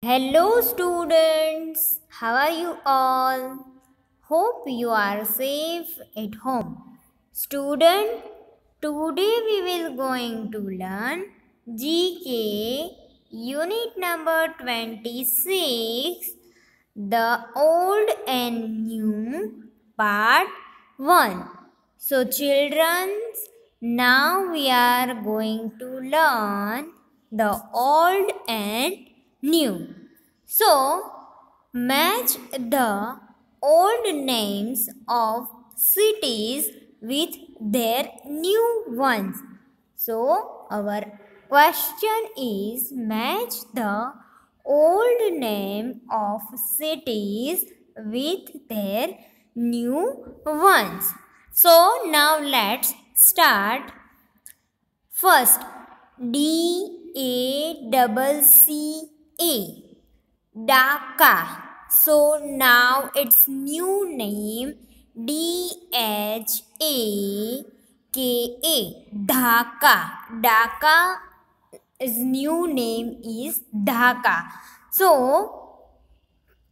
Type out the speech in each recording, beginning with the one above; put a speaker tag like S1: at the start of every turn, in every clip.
S1: Hello, students. How are you all? Hope you are safe at home. Student, today we will going to learn GK unit number 26, the old and new part 1. So children, now we are going to learn the old and new. So match the old names of cities with their new ones. So, our question is match the old name of cities with their new ones. So, now let's start. First, DACCA, Dhaka. So now its new name DHAKA, Dhaka. Dhaka its new name is Dhaka. So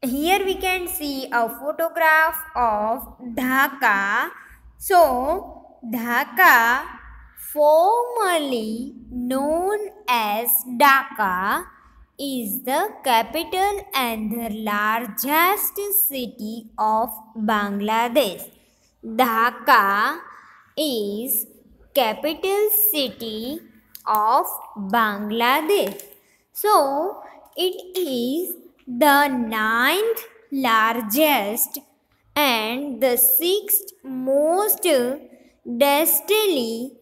S1: here we can see a photograph of Dhaka. So Dhaka, formerly known as Dhaka, is the capital and the largest city of Bangladesh. Dhaka is capital city of Bangladesh. So it is the ninth largest and the sixth most densely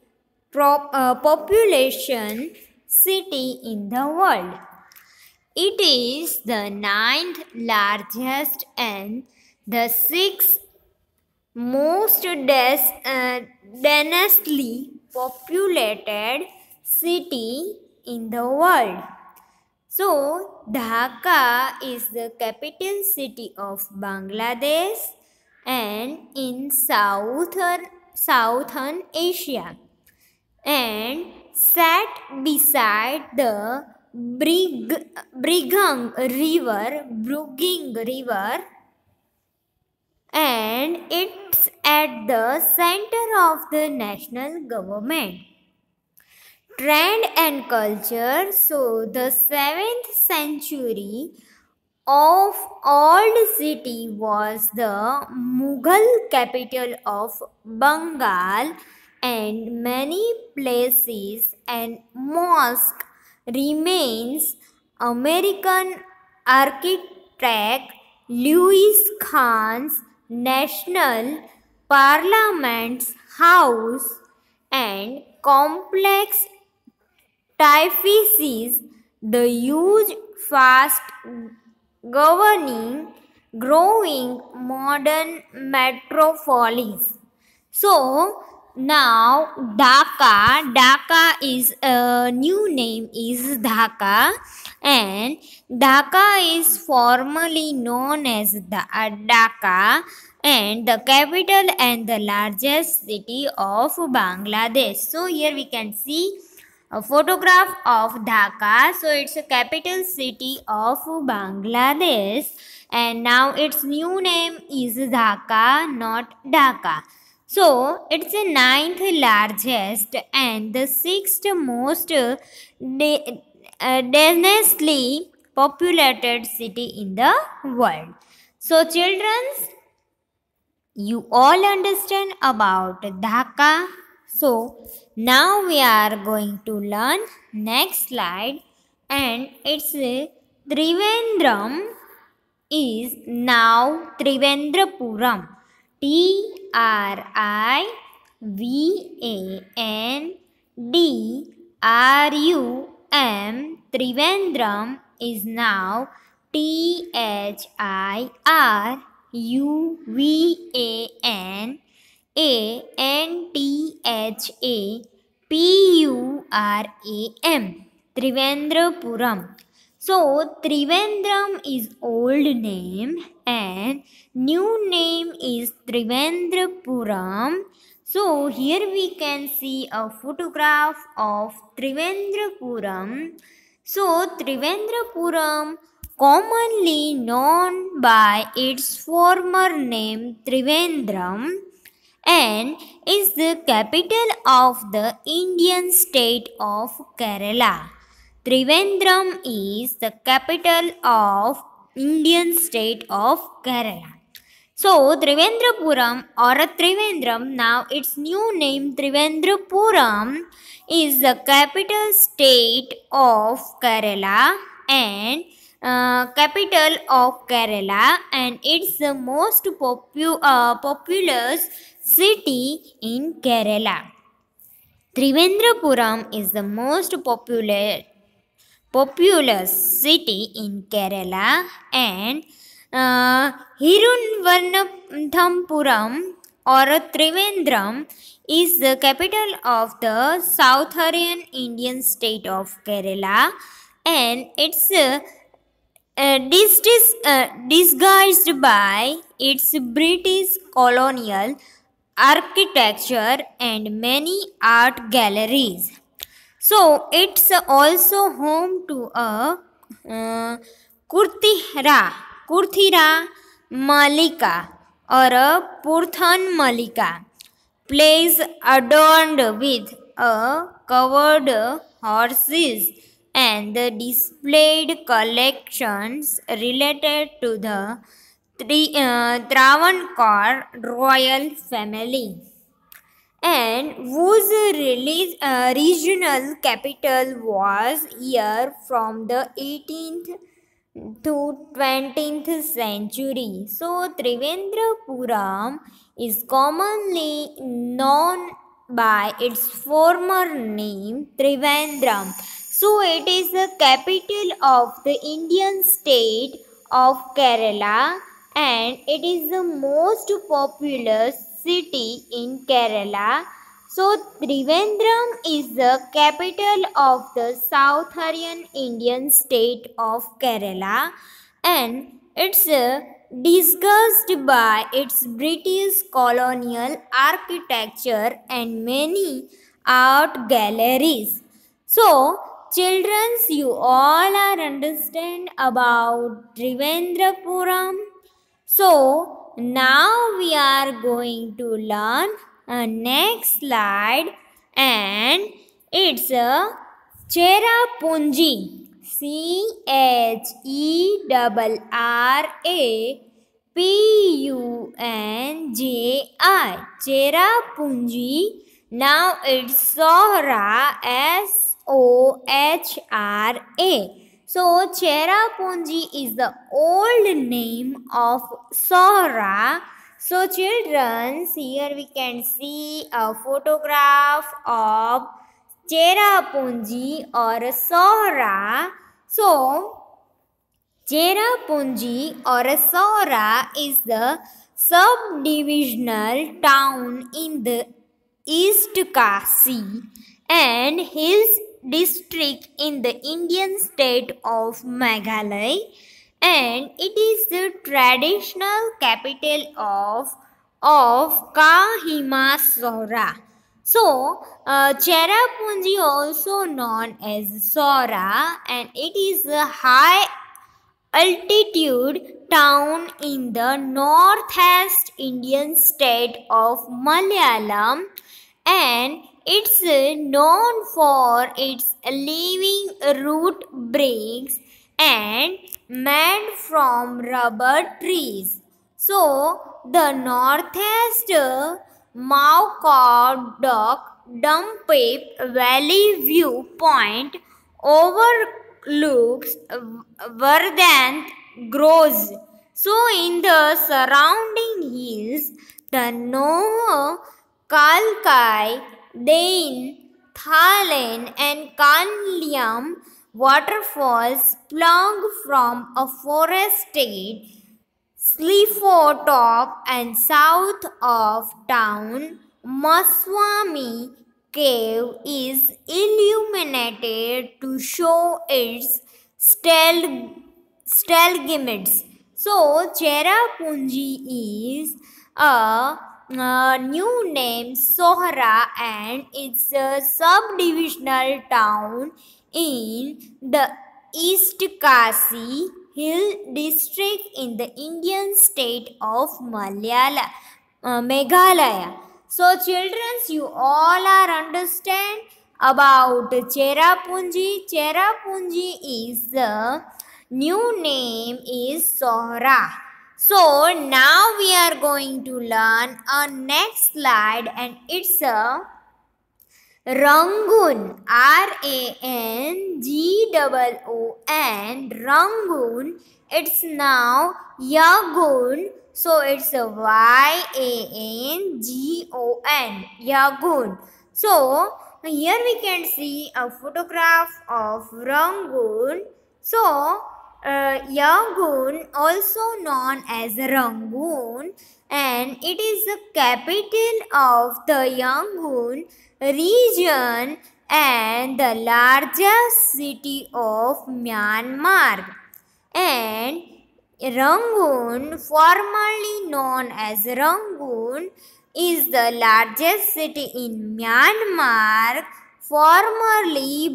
S1: population city in the world. It is the ninth largest and the sixth most densely populated city in the world. So, Dhaka is the capital city of Bangladesh and in southern Asia, and sat beside the Bruging River, and it's at the center of the national government. Trend and culture. So the 7th century of old city was the Mughal capital of Bengal, and many places and mosque remains American architect Louis Khan's National Parliament's house and complex typefaces, the huge, fast governing, growing modern metropolis. So now Dhaka is a new name is Dhaka, and Dhaka is formerly known as Dhaka, and the capital and the largest city of Bangladesh. So here we can see a photograph of Dhaka. So it's a capital city of Bangladesh, and now its new name is Dhaka, not Dhaka. So it's the ninth largest and the sixth most densely populated city in the world. So children, you all understand about Dhaka. So now we are going to learn next slide, and it's Trivandrum is now Trivendrapuram. Trivandrum. Trivandrum is now Tiruvandhapuram. Trivendrapuram. So Trivandrum is old name and new name is Trivendrapuram. So here we can see a photograph of Trivendrapuram. So Trivendrapuram commonly known by its former name Trivandrum, and is the capital of the Indian state of Kerala. Trivandrum is the capital of Indian state of Kerala. So Trivendrapuram or Trivandrum, now its new name Trivendrapuram, is the capital state of Kerala and it's the most populous city in Kerala. Trivendrapuram is the most populous city in Kerala, and Hirunvananthapuram or Trivandrum is the capital of the southern Indian state of Kerala, and it's disguised by its British colonial architecture and many art galleries. So it's also home to a Kurthira Malika or a Purthan Malika, place adorned with a covered horses and the displayed collections related to the Travancore royal family, and whose regional capital was here from the 18th to 20th century. So Trivendrapuram is commonly known by its former name Trivandrum. So it is the capital of the Indian state of Kerala, and it is the most populous city in Kerala. So Trivandrum is the capital of the southern Indian state of Kerala, and it's discussed by its British colonial architecture and many art galleries. So, children, you all are understand about Trivendrapuram. So, now we are going to learn a next slide, and it's a Cherrapunji. Cherrapunji. Cherrapunji. Now it's Sohra. Sohra. So Cherrapunji is the old name of Sohra. So children, here we can see a photograph of Cherrapunji or Sohra. So Cherrapunji or Sohra is the subdivisional town in the East Kasi and Hills district in the Indian state of Meghalaya, and it is the traditional capital of Kohima Sohra. So, Cherrapunji also known as Sohra, and it is a high altitude town in the northeast Indian state of Malayalam, and it's known for its living root bricks and made from rubber trees. So, the northeast Maukodok Dumpip Valley viewpoint overlooks Verdant grows. So, in the surrounding hills, the Noh, Kalkai, Dane, Thalen, and Kanliam waterfalls plung from a forested Sleaford top, and south of town, Maswami cave is illuminated to show its stalagmites. So, Cherrapunji is a new name Sohra, and it's a subdivisional town in the East Kasi hill district in the Indian state of Meghalaya. So children, you all are understand about Cherrapunji. Cherrapunji is the new name is Sohra. So now we are going to learn a next slide, and it's a Rangoon, Rangoon, Rangoon. It's now Yagoon, so it's a Yangon, Yagoon. So here we can see a photograph of Rangoon. So Yangon, also known as Rangoon, and it is the capital of the Yangon region and the largest city of Myanmar. And Rangoon, formerly known as Rangoon, is the largest city in Myanmar, formerly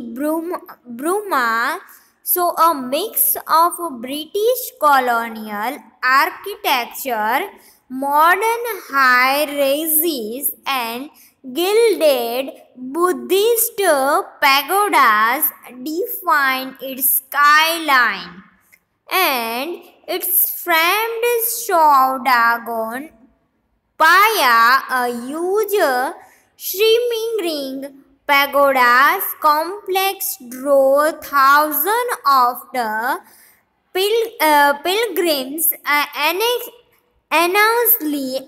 S1: Burma. So a mix of British colonial architecture, modern high-rises, and gilded Buddhist pagodas define its skyline, and its framed Shaudagon Paya, a huge streaming ring pagodas complex, draw thousands of the pilgrims annually,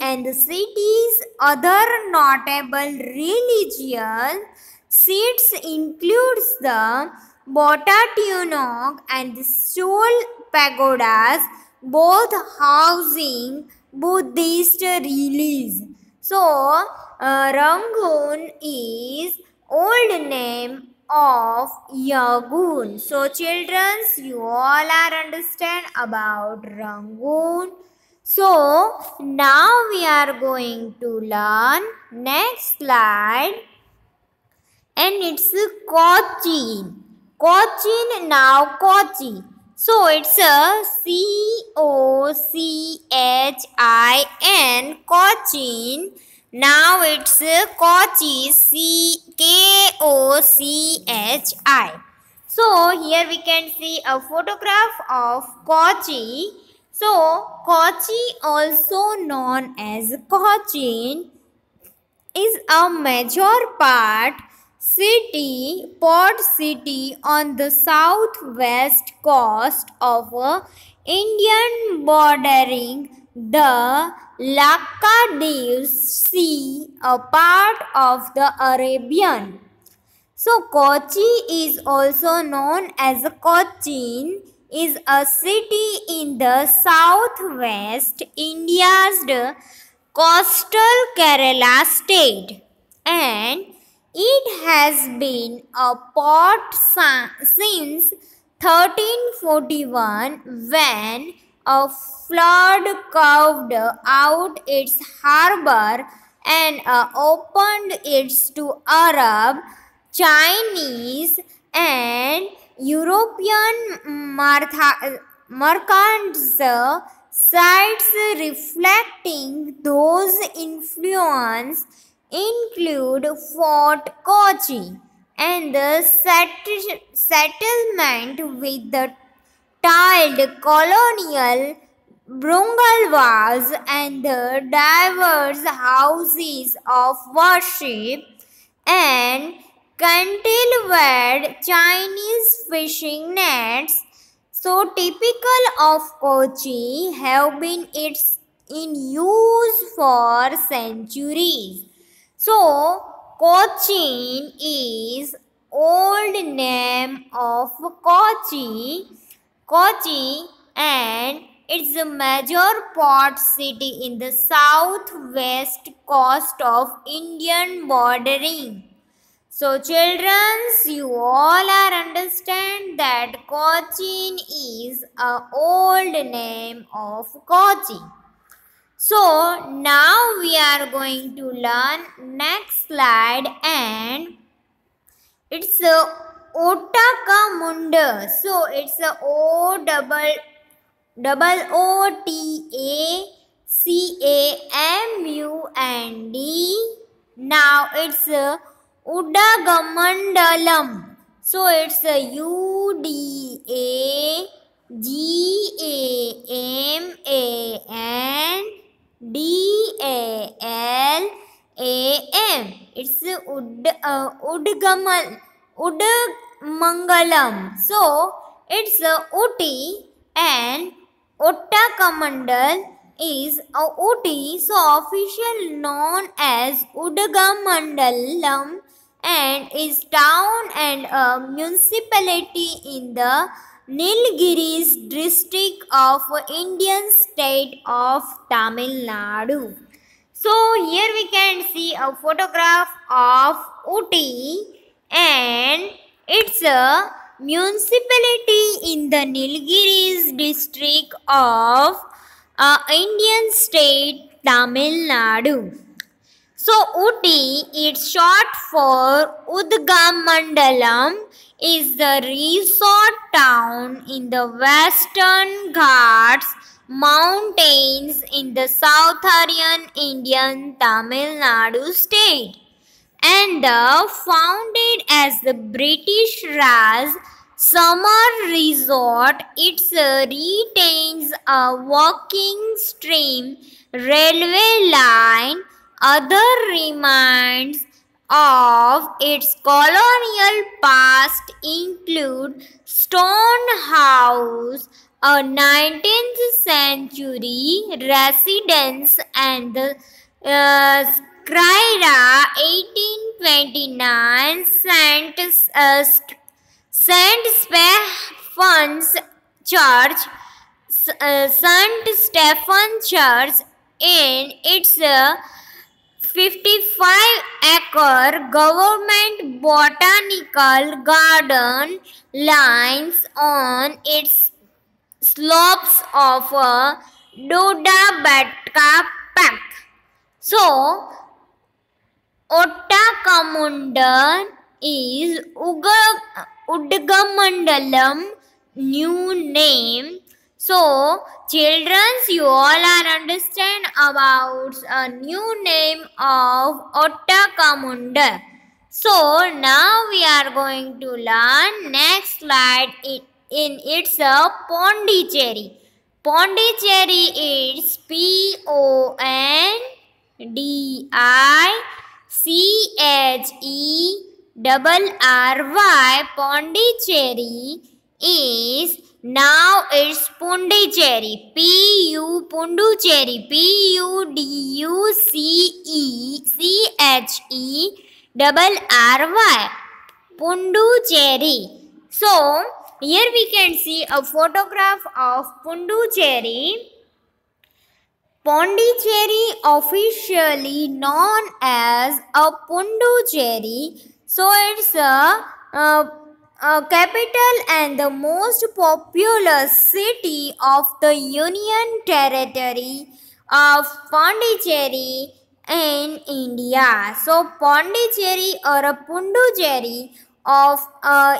S1: and the city's other notable religious seats includes the Botatunong and the Seoul pagodas, both housing Buddhist relics. So, Rangoon is old name of Yagoon. So, children, you all are understand about Rangoon. So, now we are going to learn next slide, and it's Cochin. Cochin, now Kochi. So it's a Cochin. Cochin. Now it's Kochi. Kochi. So here we can see a photograph of Kochi. So Kochi, also known as Cochin, is a major port city on the southwest coast of Indian bordering the Laccadive Sea, a part of the Arabian. So Kochi is also known as Cochin, is a city in the southwest India's coastal Kerala state, and it has been a port since 1341, when a flood carved out its harbor and opened it to Arab, Chinese, and European merchants. Sites reflecting those influences include Fort Kochi and the settlement with the tiled colonial bungalows and the diverse houses of worship, and cantilevered Chinese fishing nets, so typical of Kochi, have been in use for centuries. So Cochin is old name of Kochi, and it's a major port city in the southwest coast of Indian bordering. So children, you all are understand that Cochin is a old name of Kochi. So now we are going to learn next slide, and it's a Otakamunda. So it's a Ootacamund. Now it's Udagamandalam. So it's Udagamandalam. It's Udgamangalam. So it's Uti, and Uttakamandal is Uti, so officially known as Udagamandalam, and is town and a municipality in the Nilgiris district of Indian state of Tamil Nadu. So here we can see a photograph of Uti, and it's a municipality in the Nilgiris district of Indian state Tamil Nadu. So Uti, it's short for Udgamandalam, is the resort town in the Western Ghats mountains in the southern Indian Tamil Nadu state, and founded as the British Raj summer resort. It retains a walking stream, railway line. Other remains of its colonial past include Stone House, a 19th century residence, and the Scrira 1829 Saint Stephen's Church, Saint Stephen Church in its 55-acre government botanical garden lies on its slopes of Dodabatka Pack. So, Ottakamundan is Udgamandalam new name. So, children, you all are understand about a new name of Ottakamunda. So, now we are going to learn next slide in its Pondicherry. Pondicherry is Pondicherry. Pondicherry is now it's Pondicherry. Pondicherry. Puducherry. Pondicherry. So here we can see a photograph of Pondicherry. Pondicherry, officially known as a Pondicherry. So it's a capital and the most populous city of the Union Territory of Pondicherry in India. So Pondicherry or a Puducherry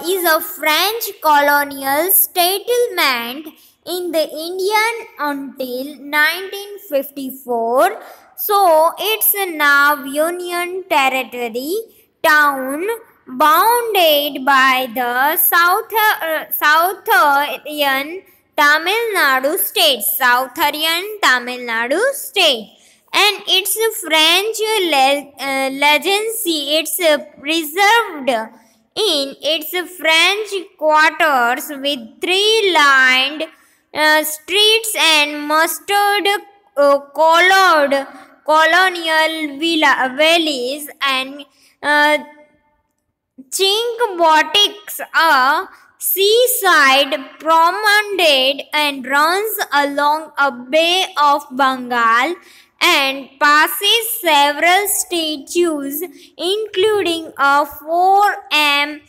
S1: is a French colonial settlement in the Indian until 1954. So it's now Union Territory town bounded by the southern Tamil Nadu state. And it's a French legacy. It's preserved in its French quarters with 3-lined streets and mustard-colored colonial valleys and Chingbotics, a seaside promenade, and runs along a Bay of Bengal and passes several statues, including a 4 m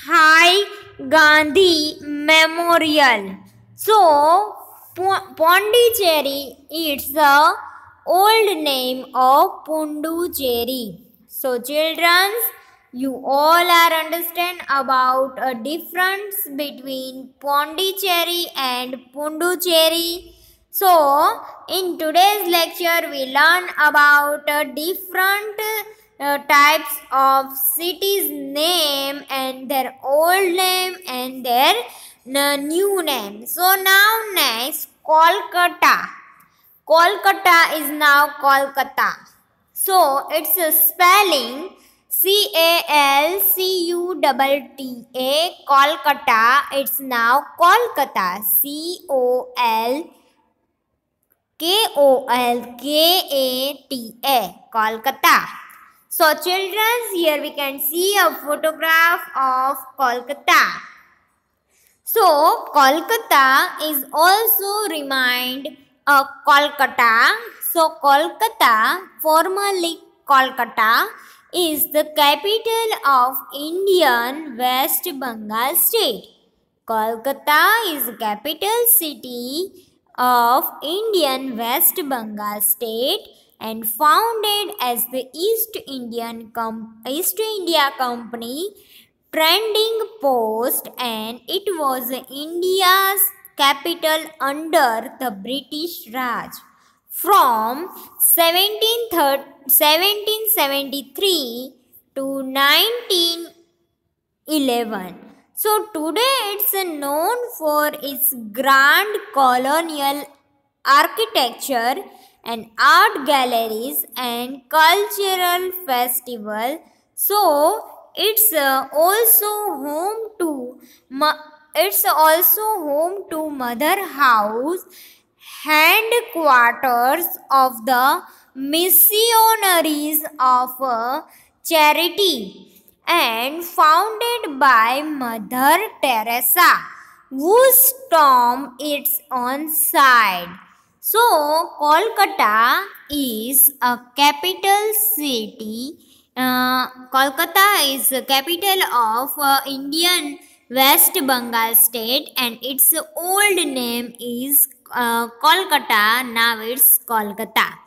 S1: high Gandhi Memorial. So, Pondicherry is the old name of Puducherry. So, children, you all are understand about a difference between Pondicherry and Pondicherry. So, in today's lecture, we learn about different types of cities name and their old name and their new name. So, now next, Kolkata. Kolkata is now Kolkata. So its spelling Calcutta. Kolkata. It's now Kolkata. Kolkata. Kolkata. So children, here we can see a photograph of Kolkata. So Kolkata is also remind Kolkata. So Kolkata, formerly Kolkata, is the capital of Indian West Bengal state. Kolkata is the capital city of Indian West Bengal state and founded as the East India Company trading post, and it was India's capital under the British Raj from 1773 to 1911. So today it's known for its grand colonial architecture and art galleries and cultural festival. So it's also home to Mother House, headquarters of the missionaries of charity, and founded by Mother Teresa, whose tomb is on site. So, Kolkata is a capital city. Kolkata is the capital of Indian West Bengal state, and its old name is Kolkata. Now it's Kolkata.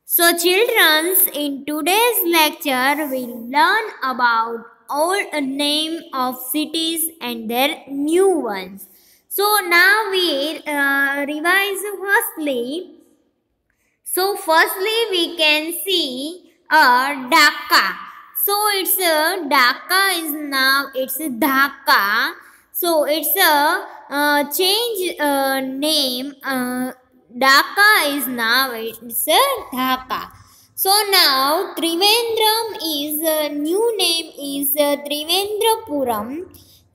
S1: So, children, in today's lecture, we learn about old name of cities and their new ones. So, now we revise firstly. So, firstly, we can see Dhaka. So, it's Dhaka is now it's Dhaka. So, it's a change name. Dhaka is now it's Dhaka. So now Trivandrum is new name is Trivendrapuram.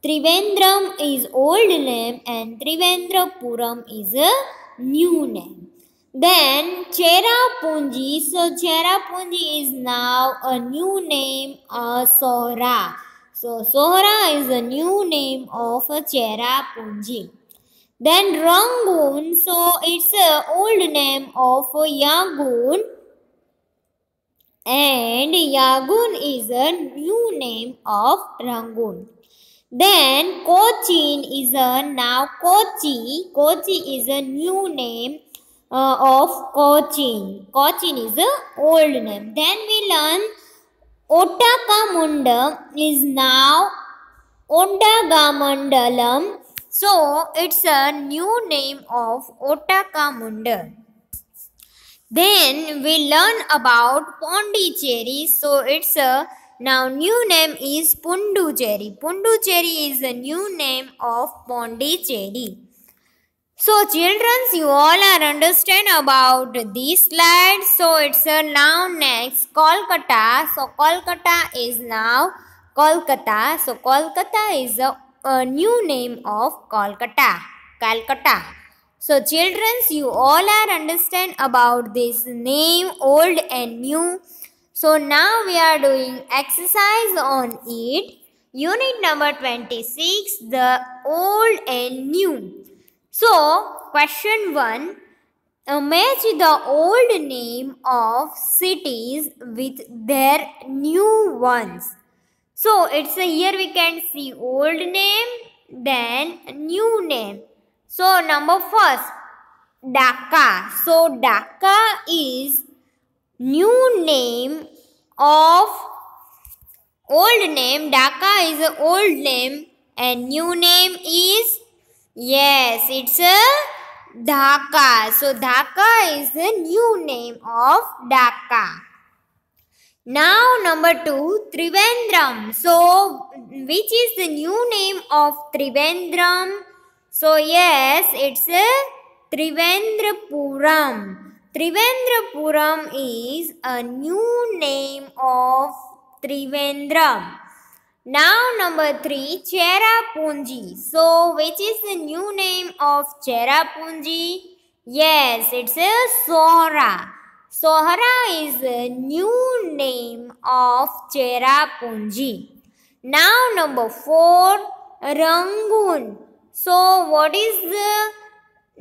S1: Trivandrum is old name and Trivendrapuram is a new name. Then Cherrapunji. So Cherrapunji is now a new name Sohra. So Sohra is a new name of Cherrapunji. Then Rangoon, so it's an old name of Yangon, and Yangon is a new name of Rangoon. Then Cochin is now Kochi. Kochi is a new name of Cochin. Cochin is an old name. Then we learn Ottakamundam is now Ondagamandalam. So it's a new name of Ottakamundam. Then we learn about Pondicherry. So it's a now new name is Pondicherry. Pondicherry is the new name of Pondicherry. So children, you all are understand about these slides. So it's a now next Kolkata. So Kolkata is now Kolkata. So Kolkata is a new name of Kolkata. Calcutta. So children, you all are understand about this name old and new. So now we are doing exercise on it. Unit number 26, the old and new. So question 1. Match the old name of cities with their new ones. So it's here we can see old name, then new name. So number first, Dhaka. So Dhaka is new name of Old name, Dhaka is an old name, and new name is, yes, it's a Dhaka. So Dhaka is the new name of Dhaka. Now number 2, Trivandrum. So which is the new name of Trivandrum? So yes, it's a Trivendrapuram. Trivendrapuram is a new name of Trivandrum. Now number 3, Cherrapunji. So which is the new name of Cherrapunji? Yes, it's a Sohra. Sohra is the new name of Cherrapunji. Now number 4, Rangoon. So what is the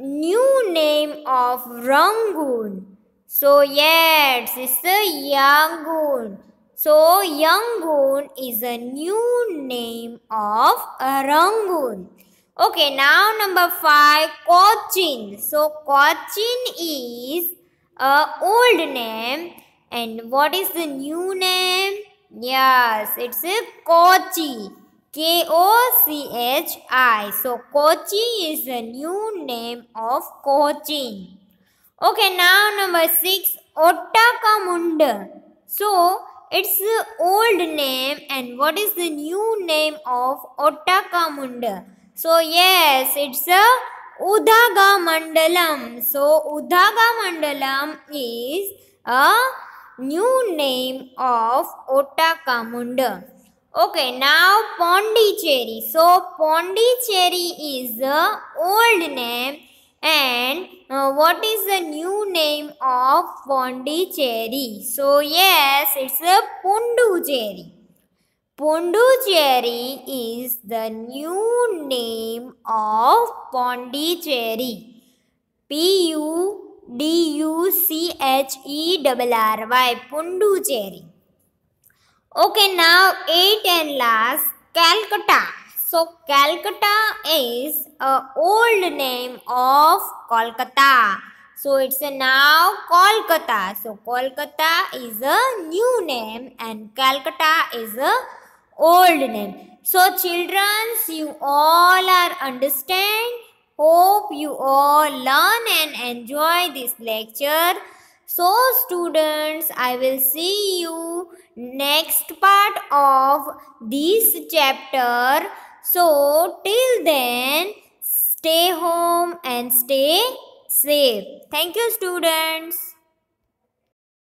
S1: new name of Rangoon? So yes, it's a Yangon. So Yangon is a new name of Rangoon. Okay, now number 5, Cochin. So Cochin is a old name, and what is the new name? Yes, it's a Kochi. Kochi. So Kochi is the new name of Cochin. Okay, now number 6, Ottakamunda. So it's the old name, and what is the new name of Ottakamunda? So yes, it's a Udagamandalam. So Udagamandalam is a new name of Ottakamunda. Okay, now Pondicherry. So Pondicherry is the old name, and what is the new name of Pondicherry? So yes, it's a Pondicherry. Pondicherry is the new name of Pondicherry. Puducherry. Pondicherry. Okay, now 8 and last, Calcutta. So Calcutta is a old name of Kolkata. So it's a now Kolkata. So Kolkata is a new name, and Calcutta is a old name. So children, you all are understand. Hope you all learn and enjoy this lecture. So students, I will see you next part of this chapter. So till then, stay home and stay safe. Thank you students.